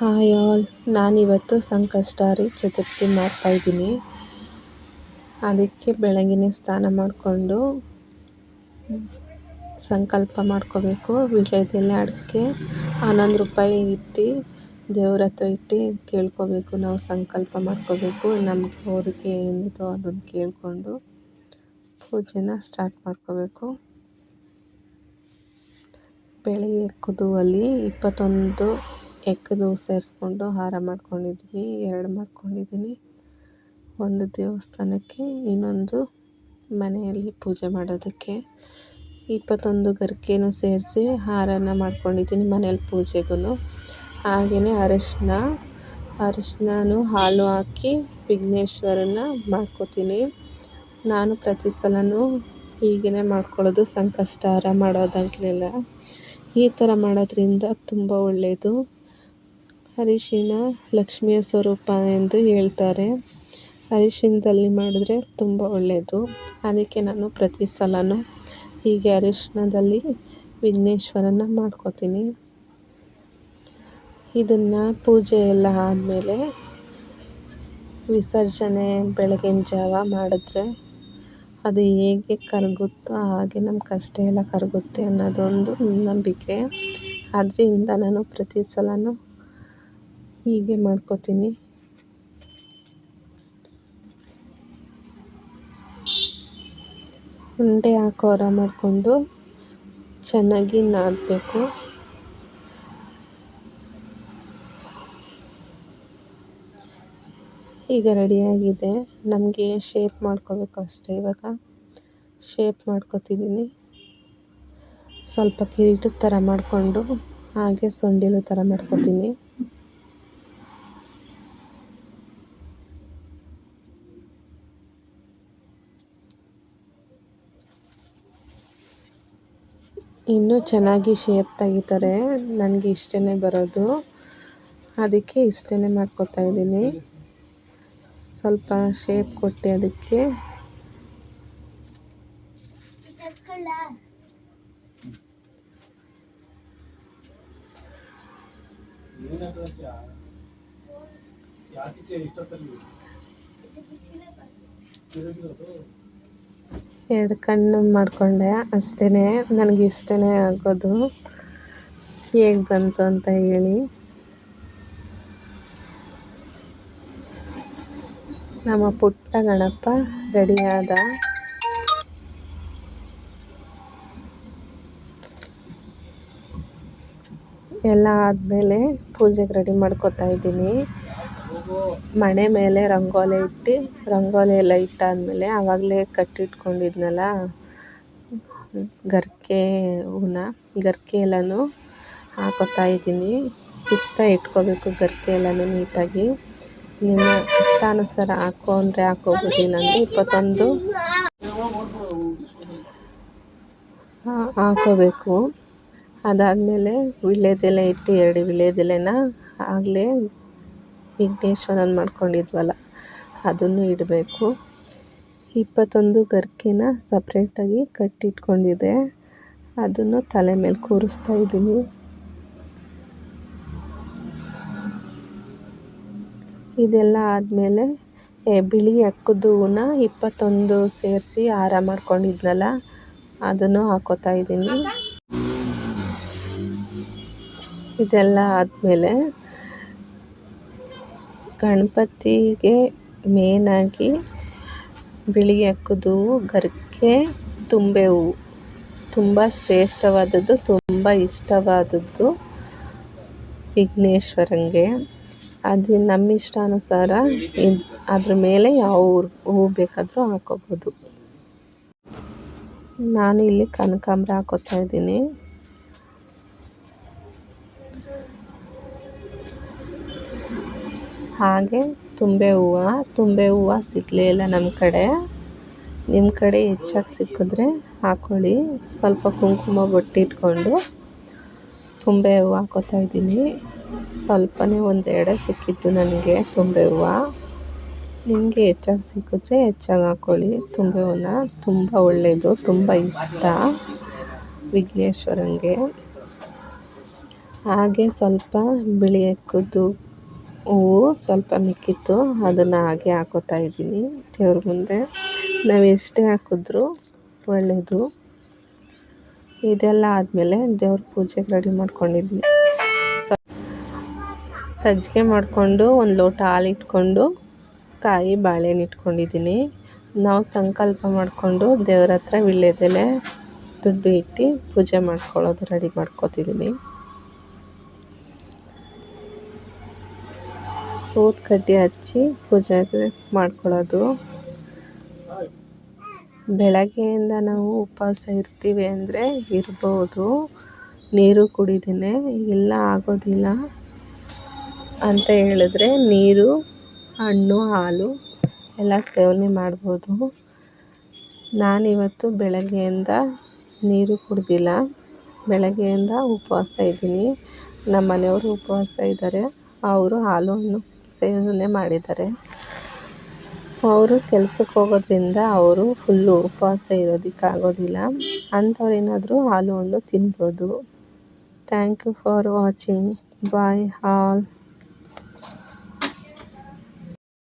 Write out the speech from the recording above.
Hi all, ನಾನಿವತ್ತು ಸಂಕಷ್ಟಾರಿ ಚತುರ್ಥಿ ಮಾಡ್ತಾಯಿದ್ದೀನಿ. ಅದಕ್ಕೆ ಬೆಳಗಿನ ಸ್ನಾನ ಮಾಡಿಕೊಂಡು ಸಂಕಲ್ಪ ಮಾಡ್ಕೋಬೇಕು. ವೀಳ್ಯದೆಲೆ ಅಡಿಕೆ 11 ರೂಪಾಯಿ ಇಟ್ಟು ದೇವ್ರ ಹತ್ರ ಇಟ್ಟು ಕೇಳ್ಕೋಬೇಕು. ನಾವು ಸಂಕಲ್ಪ ಮಾಡ್ಕೋಬೇಕು. ನಮಗೆ ಅವ್ರಿಗೆ ಏನಿದೋ ಅದನ್ನು ಕೇಳಿಕೊಂಡು ಪೂಜೆನ ಸ್ಟಾರ್ಟ್ ಮಾಡ್ಕೋಬೇಕು. ಬೆಳಗ್ಗೆ ಎಕ್ಕುದುವಲ್ಲಿ 21 ಎಕ್ಕದು ಸೇರಿಸ್ಕೊಂಡು ಹಾರ ಮಾಡ್ಕೊಂಡಿದ್ದೀನಿ. 2 ಮಾಡ್ಕೊಂಡಿದ್ದೀನಿ. ಒಂದು ದೇವಸ್ಥಾನಕ್ಕೆ, ಇನ್ನೊಂದು ಮನೆಯಲ್ಲಿ ಪೂಜೆ ಮಾಡೋದಕ್ಕೆ. 21 ಗರಿಕೆನೂ ಸೇರಿಸಿ ಹಾರನ ಮಾಡ್ಕೊಂಡಿದ್ದೀನಿ ಮನೇಲಿ ಪೂಜೆಗೂ. ಹಾಗೆಯೇ ಅರಿಶಿನನೂ ಹಾಲು ಹಾಕಿ ವಿಘ್ನೇಶ್ವರನ ಮಾಡ್ಕೋತೀನಿ. ನಾನು ಪ್ರತಿ ಸಲವೂ ಹೀಗೇ ಮಾಡ್ಕೊಳ್ಳೋದು, ಸಂಕಷ್ಟಾರ ಮಾಡೋದಾಗಲಿಲ್ಲ. ಈ ಥರ ಮಾಡೋದ್ರಿಂದ ತುಂಬ ಒಳ್ಳೆಯದು. ಅರಿಶಿನ ಲಕ್ಷ್ಮಿಯ ಸ್ವರೂಪ ಎಂದು ಹೇಳ್ತಾರೆ. ಅರಿಶಿನದಲ್ಲಿ ಮಾಡಿದ್ರೆ ತುಂಬ ಒಳ್ಳೆಯದು. ಅದಕ್ಕೆ ನಾನು ಪ್ರತಿ ಸಲವೂ ಹೀಗೆ ಅರಿಶಿನದಲ್ಲಿ ವಿಘ್ನೇಶ್ವರನ ಮಾಡ್ಕೋತೀನಿ. ಇದನ್ನು ಪೂಜೆ ಎಲ್ಲ ಆದಮೇಲೆ ವಿಸರ್ಜನೆ ಬೆಳಗಿನ ಜಾವ ಮಾಡಿದ್ರೆ ಅದು ಹೇಗೆ ಕರಗುತ್ತೋ ಹಾಗೆ ನಮ್ಮ ಕಷ್ಟ ಎಲ್ಲ ಕರಗುತ್ತೆ ಅನ್ನೋದೊಂದು ನಂಬಿಕೆ. ಆದ್ದರಿಂದ ನಾನು ಪ್ರತಿ ಸಲವೂ ಹೀಗೆ ಮಾಡ್ಕೋತೀನಿ. ಉಂಡೆ ಹಾಕೋರ ಮಾಡಿಕೊಂಡು ಚೆನ್ನಾಗಿ ನಾದಬೇಕು. ಈಗ ರೆಡಿಯಾಗಿದೆ. ನಮಗೆ ಶೇಪ್ ಮಾಡ್ಕೋಬೇಕು ಅಷ್ಟೇ. ಇವಾಗ ಶೇಪ್ ಮಾಡ್ಕೋತಿದ್ದೀನಿ. ಸ್ವಲ್ಪ ಕಿರೀಟದ ಥರ ಮಾಡಿಕೊಂಡು ಹಾಗೆ ಸೊಂಡಿಲು ಥರ ಮಾಡ್ಕೋತೀನಿ. ಇನ್ನೂ ಚೆನ್ನಾಗಿ ಶೇಪ್ ತೆಗಿತಾರೆ. ನನಗೆ ಇಷ್ಟೇ ಬರೋದು, ಅದಕ್ಕೆ ಇಷ್ಟೇ ಮಾಡ್ಕೋತಾ ಇದ್ದೀನಿ. ಸ್ವಲ್ಪ ಶೇಪ್ ಕೊಟ್ಟು ಅದಕ್ಕೆ ಎರಡು ಕಣ್ಣು ಮಾಡಿಕೊಂಡೆ ಅಷ್ಟೇ. ನನಗೆ ಇಷ್ಟೇ ಆಗೋದು. ಹೇಗೆ ಬಂತು ಅಂತ ಹೇಳಿ. ನಮ್ಮ ಪುಟ್ಟ ಗಣಪ ರೆಡಿಯಾದ. ಎಲ್ಲ ಆದಮೇಲೆ ಪೂಜೆಗೆ ರೆಡಿ ಮಾಡ್ಕೋತಾ ಇದ್ದೀನಿ. ಮಣೆ ಮೇಲೆ ರಂಗೋಲಿ ಇಟ್ಟು, ರಂಗೋಲಿ ಎಲ್ಲ ಇಟ್ಟಾದಮೇಲೆ ಆವಾಗಲೇ ಕಟ್ಟಿಟ್ಕೊಂಡಿದ್ನಲ್ಲ ಗರಿಕೆ ಎಲ್ಲನೂ ಹಾಕೋತಾ ಇದ್ದೀನಿ. ಸುತ್ತ ಇಟ್ಕೋಬೇಕು ಗರಿಕೆ ಎಲ್ಲನೂ ನೀಟಾಗಿ. ನಿಮ್ಮ ಇಷ್ಟಾನುಸಾರ ಹಾಕೊಂಡ್ರೆ ಹಾಕೋಬೋದು, ಇಲ್ಲಾಂದರೆ 21 ಹಾಕೋಬೇಕು. ಅದಾದಮೇಲೆ ವೀಳ್ಯದೆಲೆ ಇಟ್ಟು 2 ವೀಳ್ಯದೆಲೆನ ಆಗಲೇ ವಿಘ್ನೇಶ್ವರನ ಮಾಡ್ಕೊಂಡಿದ್ವಲ್ಲ ಅದನ್ನು ಇಡಬೇಕು. 21 ಗರಿಕೆನ ಸಪ್ರೇಟಾಗಿ ಕಟ್ಟಿಟ್ಕೊಂಡಿದ್ದೆ, ಅದನ್ನು ತಲೆ ಮೇಲೆ ಕೂರಿಸ್ತಾ ಇದ್ದೀನಿ. ಇದೆಲ್ಲ ಆದಮೇಲೆ ಬಿಳಿ ಎಕ್ಕದ ಹೂವನ್ನ 21 ಸೇರಿಸಿ ಹಾರ ಮಾಡ್ಕೊಂಡಿದ್ನಲ್ಲ ಅದನ್ನು ಹಾಕೋತಾ ಇದ್ದೀನಿ. ಇದೆಲ್ಲ ಆದಮೇಲೆ ಗಣಪತಿಗೆ ಮೇನಾಗಿ ಬಿಳಿ ಎಕ್ಕದ ಹೂವು, ಗರಿಕೆ, ತುಂಬೆ ಹೂವು ತುಂಬ ಶ್ರೇಷ್ಠವಾದದ್ದು, ತುಂಬ ಇಷ್ಟವಾದದ್ದು ವಿಘ್ನೇಶ್ವರಂಗೆ. ಅದು ನಮ್ಮ ಇಷ್ಟಾನುಸಾರ ಅದ್ರ ಮೇಲೆ ಯಾವ ಹೂವು ಬೇಕಾದರೂ ಹಾಕೋಬೋದು. ನಾನು ಇಲ್ಲಿ ಕನಕಾಂಬರ ಹಾಕೋತಾ ಇದ್ದೀನಿ. ಹಾಗೆ ತುಂಬೆ ಹೂವು ಸಿಗಲೇ ಇಲ್ಲ ನಮ್ಮ ಕಡೆ. ನಿಮ್ಮ ಕಡೆ ಹೆಚ್ಚಾಗಿ ಸಿಕ್ಕಿದ್ರೆ ಹಾಕ್ಕೊಳ್ಳಿ. ಸ್ವಲ್ಪ ಕುಂಕುಮ ಬೊಟ್ಟಿಟ್ಕೊಂಡು ತುಂಬೆ ಹೂವು ಹಾಕೋತಾ ಇದ್ದೀನಿ. ಸ್ವಲ್ಪನೇ 1-2 ಸಿಕ್ಕಿತ್ತು ನನಗೆ ತುಂಬೆ ಹೂವು. ನಿಮಗೆ ಹೆಚ್ಚಾಗಿ ಸಿಕ್ಕಿದ್ರೆ ಹೆಚ್ಚಾಗಿ ಹಾಕ್ಕೊಳ್ಳಿ. ತುಂಬೆ ಹೂವನ್ನ ತುಂಬ ಒಳ್ಳೆಯದು, ತುಂಬ ಇಷ್ಟ ವಿಘ್ನೇಶ್ವರಂಗೆ. ಹಾಗೆ ಸ್ವಲ್ಪ ಬಿಳಿ ಎಕ್ಕದ್ದು ಹೂವು ಸ್ವಲ್ಪ ಮಿಕ್ಕಿತ್ತು, ಅದನ್ನು ಹಾಗೆ ಹಾಕೋತಾ ಇದ್ದೀನಿ ದೇವ್ರ ಮುಂದೆ. ನಾವು ಎಷ್ಟೇ ಹಾಕಿದ್ರೂ ಒಳ್ಳೆಯದು. ಇದೆಲ್ಲ ಆದಮೇಲೆ ದೇವ್ರ ಪೂಜೆಗೆ ರೆಡಿ ಮಾಡ್ಕೊಂಡಿದ್ವಿ. ಸಜ್ಜಿಗೆ ಮಾಡಿಕೊಂಡು ಒಂದು ಲೋಟ ಹಾಲು ಇಟ್ಕೊಂಡು ಕಾಯಿ ಬಾಳೆಹಣ್ಣು ಇಟ್ಕೊಂಡಿದ್ದೀನಿ. ನಾವು ಸಂಕಲ್ಪ ಮಾಡಿಕೊಂಡು ದೇವ್ರ ಹತ್ರ ವೀಳ್ಯದೆಲೆ ದುಡ್ಡು ಇಟ್ಟು ಪೂಜೆ ಮಾಡ್ಕೊಳ್ಳೋದು ರೆಡಿ ಮಾಡ್ಕೊತಿದ್ದೀನಿ. ಊದು ಕಡ್ಡಿ ಹಚ್ಚಿ ಪೂಜೆ ಮಾಡ್ಕೊಳ್ಳೋದು. ಬೆಳಗ್ಗೆಯಿಂದ ನಾವು ಉಪವಾಸ ಇರ್ತೀವಿ ಅಂದರೆ ಇರ್ಬೋದು, ನೀರು ಕುಡಿದೇ ಇಲ್ಲ ಆಗೋದಿಲ್ಲ ಅಂತ ಹೇಳಿದ್ರೆ ನೀರು, ಹಣ್ಣು, ಹಾಲು ಎಲ್ಲ ಸೇವನೆ ಮಾಡ್ಬೋದು. ನಾನಿವತ್ತು ಬೆಳಗ್ಗೆಯಿಂದ ನೀರು ಕುಡ್ದಿಲ್ಲ, ಬೆಳಗ್ಗೆಯಿಂದ ಉಪವಾಸ ಇದ್ದೀನಿ. ನಮ್ಮ ಮನೆಯವರು ಉಪವಾಸ ಇದ್ದಾರೆ, ಅವರು ಹಾಲು ಹಣ್ಣು ಸೇವನೆ ಮಾಡಿದ್ದಾರೆ. ಅವರು ಕೆಲ್ಸಕ್ಕೆ ಹೋಗೋದ್ರಿಂದ ಅವರು ಫುಲ್ಲು ಉಪವಾಸ ಇರೋದಕ್ಕಾಗೋದಿಲ್ಲ. ಅಂಥವ್ರು ಏನಾದರೂ ಹಾಲು ಹಣ್ಣು ತಿನ್ಬೋದು. Thank you for watching. Bye all.